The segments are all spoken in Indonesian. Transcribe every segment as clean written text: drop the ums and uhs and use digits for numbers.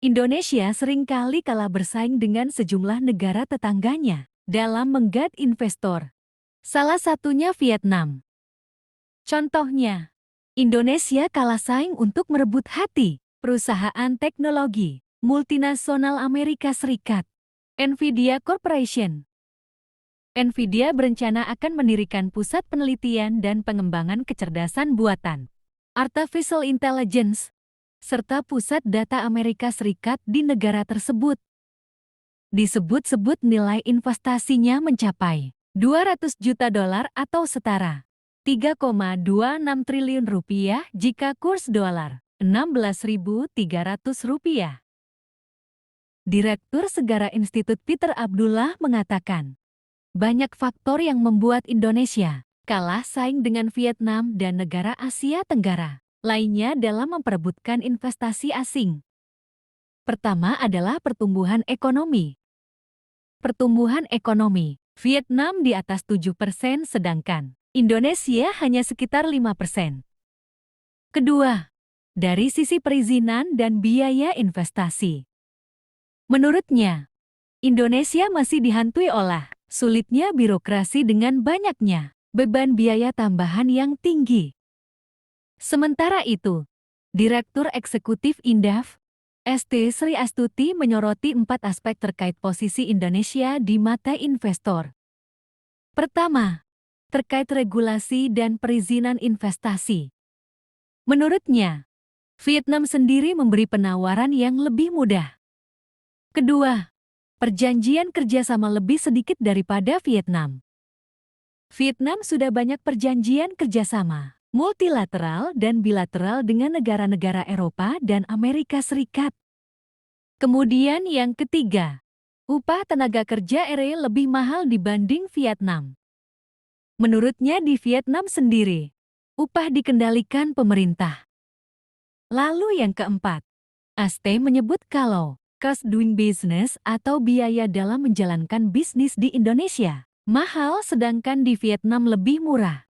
Indonesia seringkali kalah bersaing dengan sejumlah negara tetangganya dalam menggait investor. Salah satunya Vietnam. Contohnya, Indonesia kalah saing untuk merebut hati perusahaan teknologi multinasional Amerika Serikat, Nvidia Corporation. Nvidia berencana akan mendirikan pusat penelitian dan pengembangan kecerdasan buatan, artificial intelligence, serta pusat data Amerika Serikat di negara tersebut. Disebut-sebut nilai investasinya mencapai 200 juta dolar atau setara 3,26 triliun rupiah jika kurs dolar 16.300 rupiah. Direktur Segara Institut Peter Abdullah mengatakan, banyak faktor yang membuat Indonesia kalah saing dengan Vietnam dan negara Asia Tenggara lainnya dalam memperebutkan investasi asing. Pertama adalah pertumbuhan ekonomi. Pertumbuhan ekonomi Vietnam di atas 7%, sedangkan Indonesia hanya sekitar 5%. Kedua, dari sisi perizinan dan biaya investasi. Menurutnya, Indonesia masih dihantui oleh sulitnya birokrasi dengan banyaknya beban biaya tambahan yang tinggi. Sementara itu, Direktur Eksekutif Indef, St. Sri Astuti menyoroti 4 aspek terkait posisi Indonesia di mata investor. Pertama, terkait regulasi dan perizinan investasi. Menurutnya, Vietnam sendiri memberi penawaran yang lebih mudah. Kedua, perjanjian kerjasama lebih sedikit daripada Vietnam. Vietnam sudah banyak perjanjian kerjasama multilateral dan bilateral dengan negara-negara Eropa dan Amerika Serikat. Kemudian yang ketiga, upah tenaga kerja RE lebih mahal dibanding Vietnam. Menurutnya di Vietnam sendiri, upah dikendalikan pemerintah. Lalu yang keempat, Aste menyebut kalau cost doing business atau biaya dalam menjalankan bisnis di Indonesia mahal sedangkan di Vietnam lebih murah.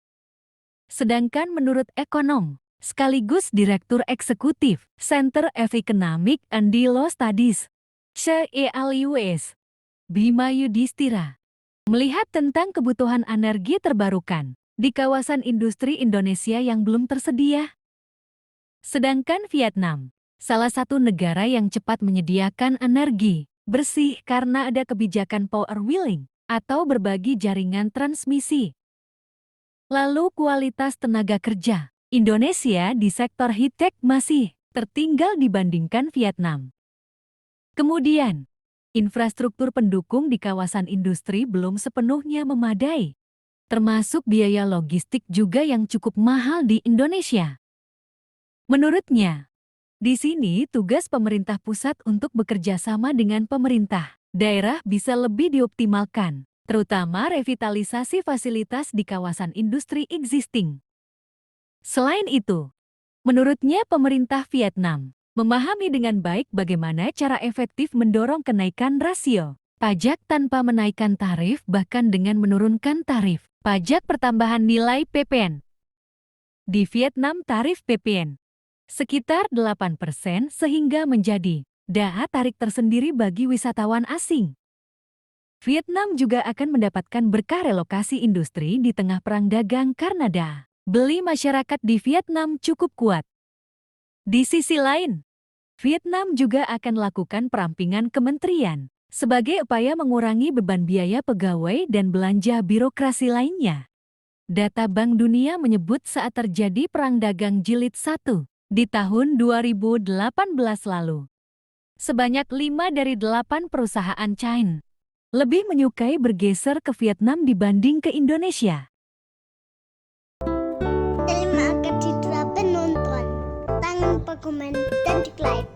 Sedangkan menurut ekonom, sekaligus Direktur Eksekutif Center of Economic and Law Studies, CELUS, Bima Yudhistira, melihat tentang kebutuhan energi terbarukan di kawasan industri Indonesia yang belum tersedia. Sedangkan Vietnam, salah satu negara yang cepat menyediakan energi bersih karena ada kebijakan power wheeling atau berbagi jaringan transmisi. Lalu kualitas tenaga kerja Indonesia di sektor high-tech masih tertinggal dibandingkan Vietnam. Kemudian, infrastruktur pendukung di kawasan industri belum sepenuhnya memadai, termasuk biaya logistik juga yang cukup mahal di Indonesia. Menurutnya, di sini tugas pemerintah pusat untuk bekerja sama dengan pemerintah daerah bisa lebih dioptimalkan, terutama revitalisasi fasilitas di kawasan industri existing. Selain itu, menurutnya pemerintah Vietnam memahami dengan baik bagaimana cara efektif mendorong kenaikan rasio pajak tanpa menaikkan tarif, bahkan dengan menurunkan tarif pajak pertambahan nilai PPN. Di Vietnam tarif PPN sekitar 8% sehingga menjadi daya tarik tersendiri bagi wisatawan asing. Vietnam juga akan mendapatkan berkah relokasi industri di tengah perang dagang karena daya beli masyarakat di Vietnam cukup kuat. Di sisi lain, Vietnam juga akan lakukan perampingan kementerian sebagai upaya mengurangi beban biaya pegawai dan belanja birokrasi lainnya. Data Bank Dunia menyebut saat terjadi Perang Dagang Jilid 1 di tahun 2018 lalu, sebanyak 5 dari 8 perusahaan China lebih menyukai bergeser ke Vietnam dibanding ke Indonesia. Terima kasih telah menonton. Jangan lupa komen dan like.